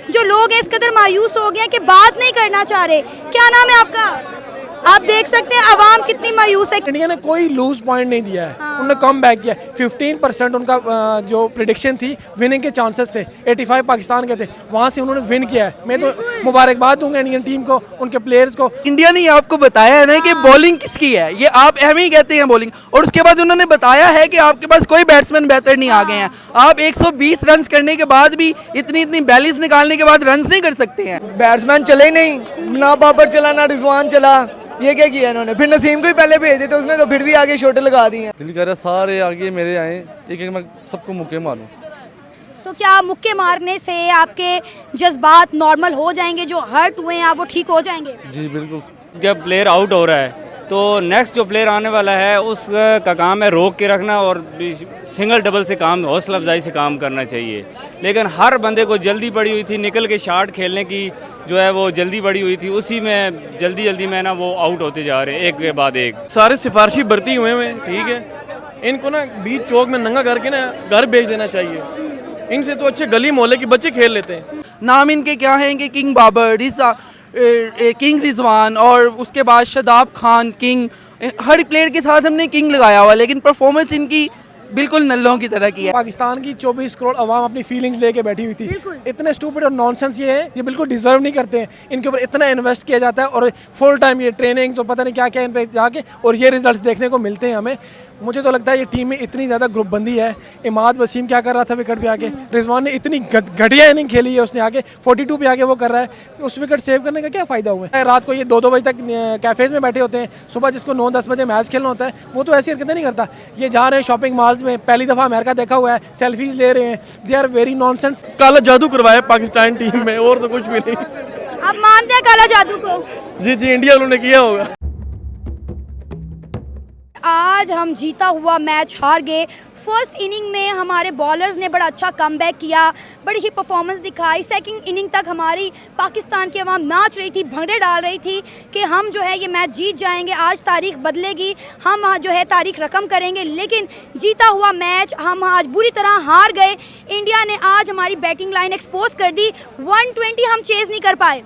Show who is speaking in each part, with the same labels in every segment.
Speaker 1: जो लोग हैं इस कदर मायूस हो गए हैं कि बात नहीं करना चाह रहे। क्या नाम है आपका? आप देख सकते हैं अवाम कितनी मायूस है।
Speaker 2: इंडिया ने कोई लूज पॉइंट नहीं दिया है, उन्होंने कम बैक किया। 15% उनका जो प्रिडिक्शन थी विनिंग के चांसेस थे, 85 पाकिस्तान के थे, वहाँ से उन्होंने विन किया है। मैं तो मुबारकबाद दूंगा इंडियन टीम को, उनके प्लेयर्स को।
Speaker 3: इंडिया ने आपको बताया है ना कि बॉलिंग किसकी है, ये आप हम ही कहते हैं बॉलिंग, और उसके बाद उन्होंने बताया है कि आपके पास कोई बैट्समैन बेहतर नहीं आ गए हैं। आप 120 रन करने के बाद भी इतनी बैलेंस निकालने के बाद रन नहीं कर सकते हैं।
Speaker 4: बैट्समैन चले ही नहीं, ना बाबर चला ना रिजवान चला, ये क्या किया इन्होंने? फिर नसीम को ही पहले भेज देते, उसने तो फिर भी आगे शॉट लगा दी है।
Speaker 5: दिल कर रहा सारे आगे मेरे आए, एक एक मैं सबको मुक्के मारूं।
Speaker 1: तो क्या मुक्के मारने से आपके जज्बात नॉर्मल हो जाएंगे, जो हर्ट हुए हैं आप वो ठीक हो जाएंगे?
Speaker 5: जी बिल्कुल।
Speaker 6: जब प्लेयर आउट हो रहा है तो नेक्स्ट जो प्लेयर आने वाला है उसका काम है रोक के रखना और सिंगल डबल से काम, हौसला अफजाई से काम करना चाहिए। लेकिन हर बंदे को जल्दी पड़ी हुई थी, निकल के शॉट खेलने की जो है वो जल्दी पड़ी हुई थी, उसी में जल्दी में ना वो आउट होते जा रहे हैं एक के बाद एक।
Speaker 2: सारे सिफारशी भर्ती हुए हैं, ठीक है, इनको ना बीच चौक में नंगा करके ना घर भेज देना चाहिए। इनसे तो अच्छे गली मोहल्ले के बच्चे खेल लेते हैं।
Speaker 3: नाम इनके क्या हैं कि किंग बाबर, किंग रिजवान और उसके बाद शादाब खान किंग, हर प्लेयर के साथ हमने किंग लगाया हुआ, लेकिन परफॉर्मेंस इनकी बिल्कुल नल्लों की तरह की है।
Speaker 2: पाकिस्तान की 24 करोड़ अवाम अपनी फीलिंग्स लेके बैठी हुई थी। इतने स्टूपिड और नॉनसेंस ये है, ये बिल्कुल डिजर्व नहीं करते हैं। इनके ऊपर इतना इन्वेस्ट किया जाता है और फुल टाइम ये ट्रेनिंग्स और पता नहीं क्या क्या इन पे जाके और ये रिजल्ट्स देखने को मिलते हैं हमें। मुझे तो लगता है ये टीम में इतनी ज़्यादा ग्रुपबंदी है। इमाद वसीम क्या कर रहा था विकेट पे आके, रिजवान ने इतनी घटिया इनिंग खेली है उसने आके 42 पे आके वो कर रहा है, उस विकेट सेव करने का क्या फ़ायदा हुआ है? रात को ये 2-2 बजे तक कैफ़ेज़ में बैठे होते हैं, सुबह जिसको 9-10 बजे मैच खेलना होता है वो तो ऐसी हरकतें नहीं करता। ये जा रहे हैं शॉपिंग मॉल्स में, पहली दफ़ा अमेरिका देखा हुआ है, सेल्फीज ले रहे हैं। They are very nonsense.
Speaker 5: काला जादू करवाया पाकिस्तान टीम में, और तो कुछ भी नहीं।
Speaker 1: आप मानते हैं काला जादू को?
Speaker 5: जी इंडिया उन्होंने किया होगा।
Speaker 1: आज हम जीता हुआ मैच हार गए। फर्स्ट इनिंग में हमारे बॉलर्स ने बड़ा अच्छा कमबैक किया, बड़ी अच्छी परफॉर्मेंस दिखाई। सेकंड इनिंग तक हमारी पाकिस्तान की आवाम नाच रही थी, भंगड़े डाल रही थी कि हम जो है ये मैच जीत जाएंगे, आज तारीख बदलेगी, हम जो है तारीख रकम करेंगे। लेकिन जीता हुआ मैच हम आज बुरी तरह हार गए। इंडिया ने आज हमारी बैटिंग लाइन एक्सपोज कर दी, 120 हम चेज़ नहीं कर पाए।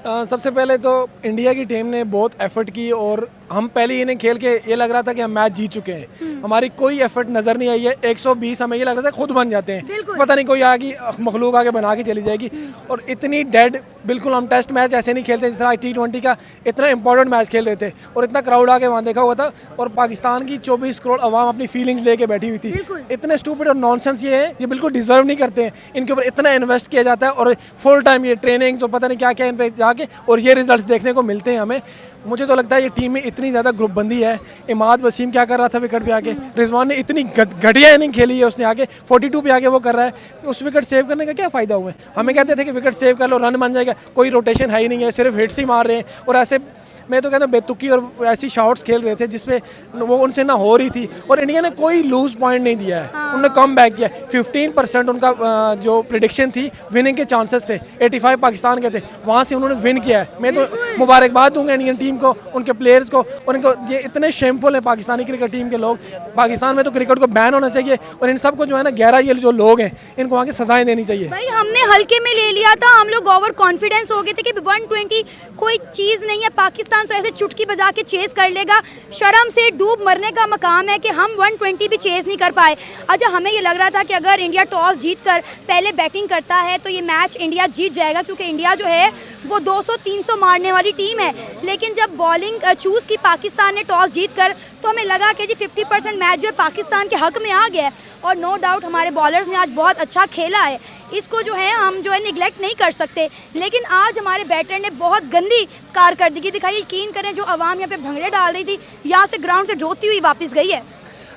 Speaker 2: सबसे पहले तो इंडिया की टीम ने बहुत एफर्ट की और हम पहले इनिंग खेल के ये लग रहा था कि हम मैच जीत चुके हैं। हमारी कोई एफर्ट नज़र नहीं आई है। 120 हमें ये लग रहा था खुद बन जाते हैं, पता नहीं कोई आगे मखलूक आगे बना के चली जाएगी। और इतनी डेड, बिल्कुल हम टेस्ट मैच ऐसे नहीं खेलते जिस तरह T20 का इतना इंपॉर्टेंट मैच खेल रहे थे और इतना क्राउड आके वहाँ देखा हुआ था। और पाकिस्तान की 24 करोड़ अवाम अपनी फीलिंग्स लेके बैठी हुई थी। इतने स्टूपिड और नॉनसेंस ये है, ये बिल्कुल डिजर्व नहीं करते हैं। इनके ऊपर इतना इन्वेस्ट किया जाता है और फुल टाइम ये ट्रेनिंग्स और पता नहीं क्या क्या इन पे जाके और ये रिजल्ट्स देखने को मिलते हैं हमें। मुझे तो लगता है ये टीम में इतनी ज़्यादा ग्रुपबंदी है। इमाद वसीम क्या कर रहा था विकेट पे आके, रिजवान ने इतनी घटिया इनिंग खेली है उसने आके 42 पे आके वो कर रहा है, उस विकेट सेव करने का क्या फ़ायदा हुआ है? हमें कहते थे कि विकेट सेव कर लो, रन बन जाएगा, कोई रोटेशन है ही नहीं है, सिर्फ हिट्स ही मार रहे हैं। और ऐसे मैं तो कहता हूँ बेतुकी और ऐसी शॉट्स खेल रहे थे जिसपे वो उनसे ना हो रही थी। और इंडिया ने कोई लूज पॉइंट नहीं दिया है, उन्होंने कम बैक किया। 15% उनका जो प्रिडिक्शन थी विनिंग के चांसेस थे, 85 पाकिस्तान के थे, वहाँ से उन्होंने विन किया है। मैं तो मुबारकबाद दूंगा इंडियन टीम को, उनके प्लेयर्स को। और इनको ये इतने शेमफुल है पाकिस्तानी क्रिकेट टीम के लोग। पाकिस्तान में तो क्रिकेट को बैन होना चाहिए और इन सबको जो है ना 11 ये जो लोग हैं इनको वहाँ की सजाएं देनी चाहिए।
Speaker 1: भाई हमने हल्के में ले लिया था, हम लोग ओवर कॉन्फिडेंस हो गए थे कि 120 कोई चीज़ नहीं है, पाकिस्तान तो ऐसे चुटकी बजा के चेस कर लेगा। शर्म से डूब मरने का मकाम है कि हम 120 भी चेस नहीं कर पाए। अच्छा, हमें ये लग रहा था कि अगर इंडिया टॉस जीतकर पहले बैटिंग करता है तो ये मैच इंडिया जीत जाएगा, क्योंकि इंडिया जो है वो 200-300 मारने वाली टीम है। लेकिन जब बॉलिंग चूज़ की पाकिस्तान ने टॉस जीतकर, तो हमें लगा कि जी 50% मैच जो है पाकिस्तान के हक में आ गया है। और नो डाउट हमारे बॉलर्स ने आज बहुत अच्छा खेला है, इसको जो है हम जो है निगलेक्ट नहीं कर सकते। लेकिन आज हमारे बैटर ने बहुत गंदी कारकर्दगी दिखाई। यकीन करें, जो आवाम यहाँ पे भंगड़े डाल रही थी यहाँ से ग्राउंड से रोती हुई वापस गई है।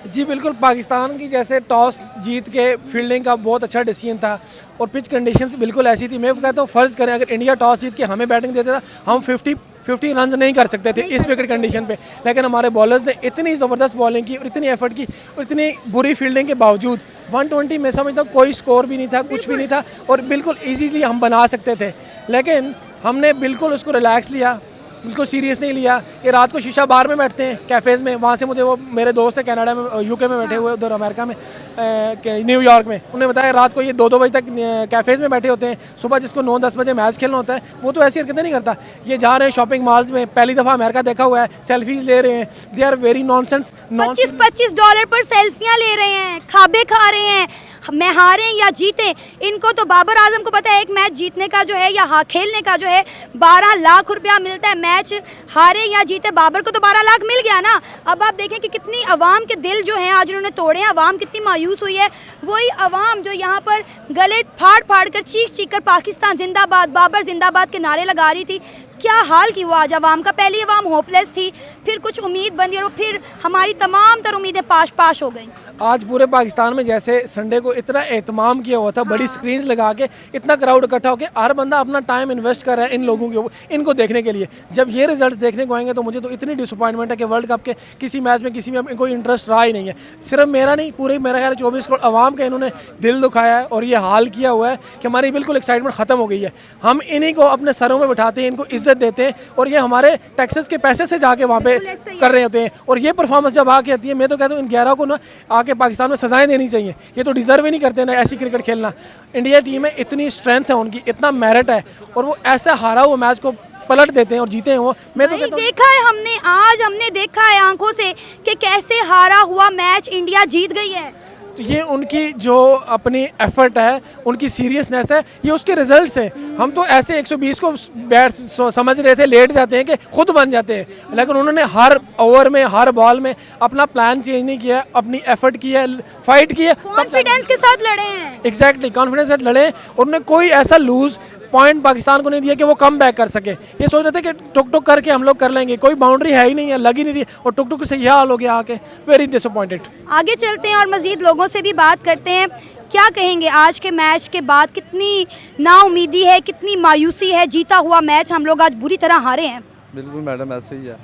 Speaker 2: जी बिल्कुल, पाकिस्तान की जैसे टॉस जीत के फील्डिंग का बहुत अच्छा डिसीजन था और पिच कंडीशंस बिल्कुल ऐसी थी। मैं कहता हूँ फ़र्ज़ करें अगर इंडिया टॉस जीत के हमें बैटिंग देता था, हम 50 रन नहीं कर सकते थे इस विकेट कंडीशन पे। लेकिन हमारे बॉलर्स ने इतनी ज़बरदस्त बॉलिंग की और इतनी एफर्ट की और इतनी बुरी फील्डिंग के बावजूद 120 में समझता हूँ कोई स्कोर भी नहीं था, कुछ भी नहीं था और बिल्कुल ईजीली हम बना सकते थे। लेकिन हमने बिल्कुल उसको रिलैक्स लिया, बिल्कुल सीरियस नहीं लिया। ये रात को शीशा बार में बैठते हैं कैफ़ेज़ में, वहाँ से मुझे वो मेरे दोस्त है कनाडा में, यूके में बैठे हुए उधर अमेरिका में, न्यूयॉर्क में, उन्होंने बताया रात को ये 2-2 बजे तक कैफ़ेज़ में बैठे होते हैं, सुबह जिसको 9-10 बजे मैच खेलना होता है वो तो ऐसी हरकतें नहीं करता। ये जा रहे हैं शॉपिंग मॉल्स में, पहली दफ़ा अमेरिका देखा हुआ है, सेल्फीज ले रहे हैं, दे आर वेरी नॉनसेंस।
Speaker 1: $25 पर सेल्फियां ले रहे हैं, खाबे खा रहे हैं, मैं हारे या जीते। इनको तो बाबर आजम को पता है एक मैच जीतने का जो है या खेलने का जो है 12 लाख रुपया मिलता है, मैच हारे या जीते बाबर को तो 12 लाख मिल गया ना। अब आप देखें कि कितनी अवाम के दिल जो हैं आज उन्होंने तोड़े हैं, अवाम कितनी मायूस हुई है। वही अवाम जो यहाँ पर गले फाड़ फाड़ कर चीख कर पाकिस्तान जिंदाबाद, बाबर जिंदाबाद के नारे लगा रही थी। क्या हाल की वो आज अवाम का। पहली अवाम होपलेस थी, फिर कुछ उम्मीद बनी और फिर हमारी तमाम तर उम्मीदें पाश हो गई।
Speaker 2: आज पूरे पाकिस्तान में जैसे संडे को इतना एहतमाम किया हुआ था, बड़ी स्क्रीन्स लगा के इतना क्राउड इकट्ठा होकर हर बंदा अपना टाइम इन्वेस्ट कर रहा है इन लोगों के ऊपर, इनको देखने के लिए। जब ये रिजल्ट देखने को आएंगे तो मुझे तो इतनी डिसअपॉइंटमेंट है कि वर्ल्ड कप के किसी मैच में किसी में कोई इंटरेस्ट रहा ही नहीं है। सिर्फ मेरा नहीं, पूरे मेरा ख्याल 24 करोड़ अवाम का इन्होंने दिल दुखाया है और ये हाल किया हुआ है कि हमारी बिल्कुल एक्साइटमेंट ख़त्म हो गई है। हम इन्हीं को अपने सरों में बिठाते हैं, इनको इज्जत देते हैं और ये हमारे टैक्सेस के पैसे से जाके वहाँ पे कर रहे होते हैं। और ये परफॉर्मेंस जब आके आती है, मैं तो कहता हूँ इन 11 को ना आके पाकिस्तान में सजाएं देनी चाहिए। ये तो डिजर्व ही नहीं करते ना ऐसी क्रिकेट खेलना। इंडिया टीम में इतनी स्ट्रेंथ है, उनकी इतना मेरिट है और वो ऐसा हारा हुआ मैच को पलट देते हैं और जीते हैं वो। मैं तो
Speaker 1: देखा है हमने, आज हमने देखा है आंखों से कि कैसे हारा हुआ मैच इंडिया जीत गई है।
Speaker 2: तो ये उनकी जो अपनी एफर्ट है, उनकी सीरियसनेस है, ये उसके रिजल्ट्स हैं। हम तो ऐसे 120 को बैट समझ रहे थे, लेट जाते हैं कि खुद बन जाते हैं, लेकिन उन्होंने हर ओवर में हर बॉल में अपना प्लान चेंज नहीं किया, अपनी एफर्ट की है, फाइट की है,
Speaker 1: कॉन्फिडेंस के साथ लड़े हैं।
Speaker 2: एग्जैक्टली कॉन्फिडेंस के साथ लड़े और उन्होंने कोई ऐसा लूज पॉइंट पाकिस्तान को नहीं दिया कि वो कम बैक कर सके। ये सोच रहे थे कि टुक टुक करके हम लोग कर लेंगे, कोई बाउंड्री है ही नहीं है, लगी नहीं रही और टुक टुक से यह हाल हो गया आके। Very disappointed.
Speaker 1: आगे चलते हैं और मजीद लोगों से भी बात करते हैं। क्या कहेंगे आज के मैच के बाद, कितनी नाउमीदी है, कितनी मायूसी है। जीता हुआ मैच हम लोग आज बुरी तरह हारे हैं।
Speaker 5: बिल्कुल मैडम ऐसे ही है।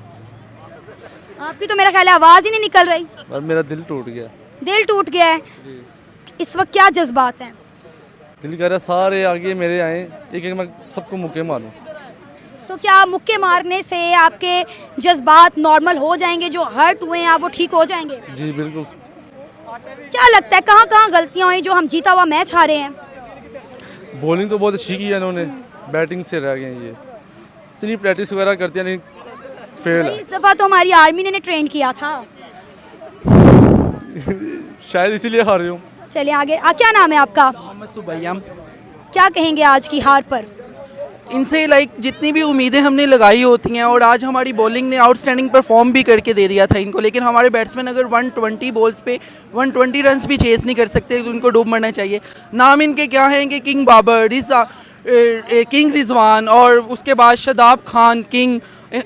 Speaker 1: आपकी तो मेरा ख्याल है आवाज़ ही नहीं निकल रही।
Speaker 5: और मेरा दिल टूट गया।
Speaker 1: दिल टूट गया है। इस वक्त क्या जज्बात हैं?
Speaker 5: दिल कह रहा सारे आगे मेरे आए, एक एक मैं सबको मुक्के मारूं।
Speaker 1: तो क्या मुक्के मारने से आपके जज्बात नॉर्मल हो जाएंगे, जो हर्ट हुए हैं आप वो ठीक हो जाएंगे?
Speaker 5: जी बिल्कुल।
Speaker 1: क्या लगता है कहाँ कहाँ गलतियाँ हुई जो हम जीता हुआ मैच हारे हैं?
Speaker 5: बॉलिंग तो बहुत अच्छी की है इन्होंने, बैटिंग से रह गए ये। इतनी प्रैक्टिस वगैरह करती है लेकिन फेल है।
Speaker 1: इस दफ़ा तो हमारी आर्मी ने ट्रेन किया था।
Speaker 5: शायद इसीलिए हार रही हूँ।
Speaker 1: चलिए आगे। क्या नाम है आपका?
Speaker 3: मोहम्मद सुबैयम।
Speaker 1: क्या कहेंगे आज की हार पर?
Speaker 3: इनसे जितनी भी उम्मीदें हमने लगाई होती हैं और आज हमारी बॉलिंग ने आउटस्टैंडिंग परफॉर्म भी करके दे दिया था इनको, लेकिन हमारे बैट्समैन अगर 120 बॉल्स पे 120 रन्स भी चेस नहीं कर सकते तो उनको डूब मरना चाहिए। नाम इनके क्या हैं कि किंग बाबर, किंग रिजवान और उसके बाद शादाब खान किंग,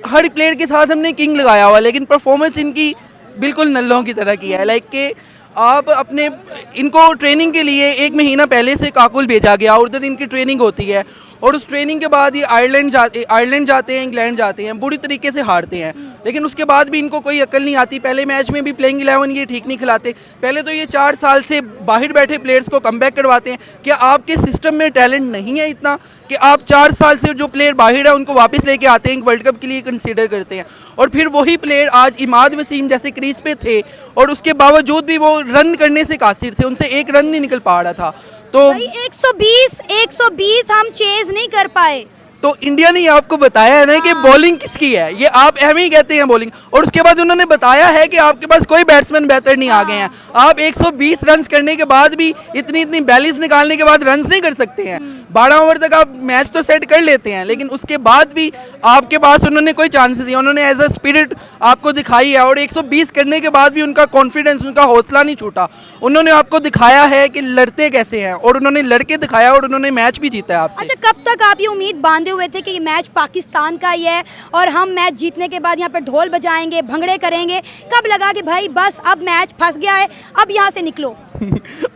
Speaker 3: हर प्लेयर के साथ हमने किंग लगाया हुआ, लेकिन परफॉर्मेंस इनकी बिल्कुल नल्लों की तरह की है। कि आप अपने इनको ट्रेनिंग के लिए 1 महीना पहले से काकुल भेजा गया, उधर इनकी ट्रेनिंग होती है और उस ट्रेनिंग के बाद ये आयरलैंड जाते हैं, इंग्लैंड जाते हैं, बुरी तरीके से हारते हैं, लेकिन उसके बाद भी इनको कोई अकल नहीं आती। पहले मैच में भी प्लेइंग 11 ये ठीक नहीं खिलाते। पहले तो ये 4 साल से बाहर बैठे प्लेयर्स को कमबैक करवाते हैं। क्या आपके सिस्टम में टैलेंट नहीं है इतना कि आप 4 साल से जो प्लेयर बाहर है उनको वापस लेके आते हैं, वर्ल्ड कप के लिए कंसीडर करते हैं? और फिर वही प्लेयर आज इमाद वसीम जैसे क्रीज पे थे और उसके बावजूद भी वो रन करने से कासिर थे, उनसे 1 रन नहीं निकल पा रहा था। तो
Speaker 1: 120 हम चेज नहीं कर पाए।
Speaker 3: तो इंडिया ने आपको बताया है ना कि बॉलिंग किसकी है, ये आप हम ही कहते हैं बॉलिंग, और उसके बाद उन्होंने बताया है कि आपके पास कोई बैट्समैन बेहतर नहीं आ गए हैं। आप 120 रन करने के बाद भी इतनी बैलेंस निकालने के बाद रन नहीं कर सकते हैं। 12 ओवर तक आप मैच तो सेट कर लेते हैं, लेकिन उसके बाद भी आपके पास उन्होंने कोई चांसेस दिया। उन्होंने एज अ स्पिरिट आपको दिखाई है और 120 करने के बाद भी उनका कॉन्फिडेंस, उनका हौसला नहीं छूटा। उन्होंने आपको दिखाया है कि लड़ते कैसे हैं और उन्होंने लड़के दिखाया और उन्होंने मैच भी जीता है आपसे।
Speaker 1: अच्छा, कब तक आप ये उम्मीद बांधे हुए थे कि ये मैच पाकिस्तान का ही है और हम मैच जीतने के बाद यहाँ पर ढोल बजाएंगे, भंगड़े करेंगे? कब लगा कि भाई बस अब मैच फंस गया है, अब यहाँ से निकलो?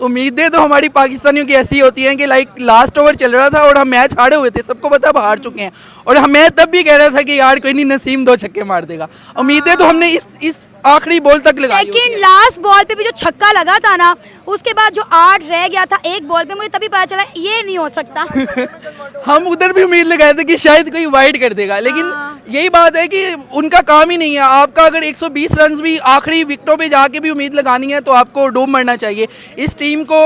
Speaker 3: उम्मीदें तो हमारी पाकिस्तानियों की ऐसी होती हैं कि लास्ट ओवर चल रहा था और हम मैच हारे हुए थे, सबको पता हार चुके हैं, और मैं तब भी कह रहा था कि यार कोई नहीं, नसीम 2 छक्के मार देगा। उम्मीदें तो हमने इस आखिरी बॉल तक लगाई।
Speaker 1: लेकिन लास्ट बॉल पे भी जो छक्का लगा था ना, उसके बाद जो 8 रह गया था एक बॉल पे, मुझे तभी पता चला ये नहीं हो सकता।
Speaker 3: हम उधर भी उम्मीद लगाए थे कि शायद कोई वाइड कर देगा, लेकिन यही बात है कि उनका काम ही नहीं है। आपका अगर 120 रन भी आखिरी विकेटों पे जाके भी उम्मीद लगानी है तो आपको डूब मरना चाहिए। इस टीम को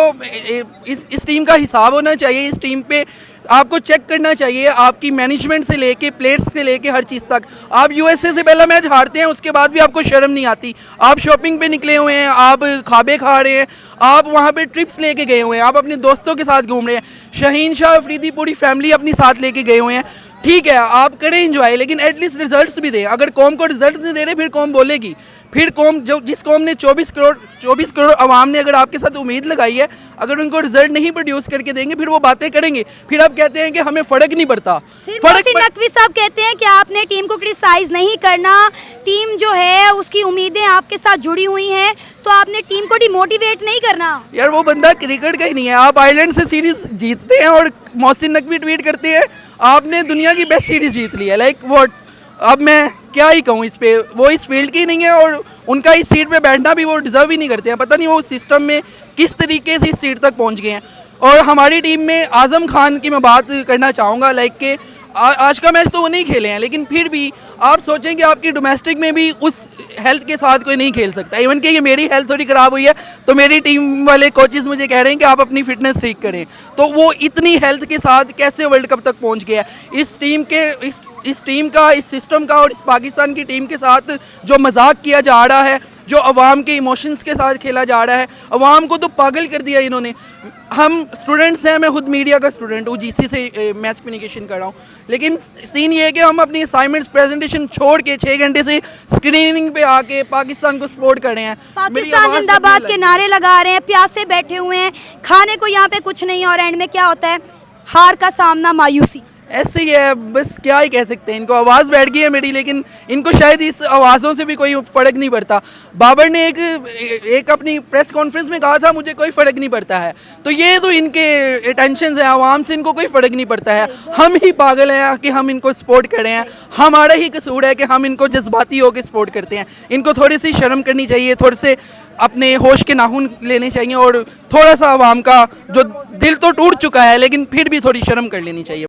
Speaker 3: इस टीम का हिसाब होना चाहिए। इस टीम पे आपको चेक करना चाहिए, आपकी मैनेजमेंट से लेके प्लेयर्स से लेके हर चीज़ तक। आप यूएसए से पहला मैच हारते हैं, उसके बाद भी आपको शर्म नहीं आती। आप शॉपिंग पे निकले हुए हैं, आप खाबे खा रहे हैं, आप वहाँ पे ट्रिप्स लेके गए हुए हैं, आप अपने दोस्तों के साथ घूम रहे हैं। शहीन शाह अफरीदी पूरी फैमिली अपनी साथ लेके गए हुए हैं। ठीक है, आप करें एंजॉय, लेकिन एटलीस्ट रिजल्ट्स भी दें। अगर कौम को रिजल्ट्स नहीं दे रहे फिर कौम बोलेगी। फिर कौम जिस कौम ने 24 करोड़ आवाम ने अगर आपके साथ उम्मीद लगाई है, अगर उनको रिजल्ट नहीं प्रोड्यूस करके देंगे फिर वो बातें करेंगे। फिर आप कहते हैं कि हमें फ़र्क नहीं पड़ता।
Speaker 1: मोहसिन नकवी साहब कहते हैं कि आपने टीम को क्रिटिसाइज नहीं करना, टीम जो है उसकी उम्मीदें आपके साथ जुड़ी हुई हैं, तो आपने टीम को डिमोटिवेट नहीं करना।
Speaker 3: यार वो बंदा क्रिकेट का ही नहीं है। आप आयरलैंड से सीरीज जीतते हैं और मोहसिन नकवी ट्वीट करते हैं आपने दुनिया की बेस्ट सीरीज जीत ली है। Like what? अब मैं क्या ही कहूँ इस पे। वो इस फील्ड की नहीं है और उनका इस सीट पे बैठना भी वो डिज़र्व ही नहीं करते हैं। पता नहीं वो सिस्टम में किस तरीके से इस सीट तक पहुँच गए हैं। और हमारी टीम में आज़म खान की मैं बात करना चाहूँगा। लाइक के आज का मैच तो वो नहीं खेले हैं, लेकिन फिर भी आप सोचें कि आपकी डोमेस्टिक में भी उस हेल्थ के साथ कोई नहीं खेल सकता। इवन कि ये मेरी हेल्थ थोड़ी ख़राब हुई है तो मेरी टीम वाले कोचेज़ मुझे कह रहे हैं कि आप अपनी फिटनेस ठीक करें। तो वो इतनी हेल्थ के साथ कैसे वर्ल्ड कप तक पहुंच गया? इस टीम का, इस सिस्टम का और इस पाकिस्तान की टीम के साथ जो मजाक किया जा रहा है, जो अवाम के इमोशंस के साथ खेला जा रहा है, अवाम को तो पागल कर दिया इन्होंने। हम स्टूडेंट्स हैं, मैं खुद मीडिया का स्टूडेंट हूँ, जीसी से मैथ कम्युनिकेशन कर रहा हूँ, लेकिन सीन ये है कि हम अपनी असाइनमेंट्स प्रेजेंटेशन छोड़ के 6 घंटे से स्क्रीनिंग पे आके पाकिस्तान को सपोर्ट कर रहे हैं।
Speaker 1: पाकिस्तान जिंदाबाद के नारे लगा रहे हैं, प्यासे बैठे हुए हैं, खाने को यहाँ पे कुछ नहीं है, और एंड में क्या होता है? हार का सामना, मायूसी।
Speaker 3: ऐसे ही है, बस क्या ही कह सकते हैं। इनको आवाज़ बैठ गई है मेरी, लेकिन इनको शायद इस आवाज़ों से भी कोई फ़र्क नहीं पड़ता। बाबर ने एक अपनी प्रेस कॉन्फ्रेंस में कहा था मुझे कोई फ़र्क नहीं पड़ता है। तो ये तो इनके टेंशन है, आवाम से इनको कोई फ़र्क नहीं पड़ता है। हम ही पागल हैं कि हम इनको सपोर्ट कर रहे हैं। हमारा ही कसूर है कि हम इनको जज्बाती होकर सपोर्ट करते हैं। इनको थोड़ी सी शर्म करनी चाहिए, थोड़े से अपने होश के नाखून लेने चाहिए, और थोड़ा सा आवाम का जो दिल तो टूट चुका है लेकिन फिर भी थोड़ी शर्म कर लेनी चाहिए।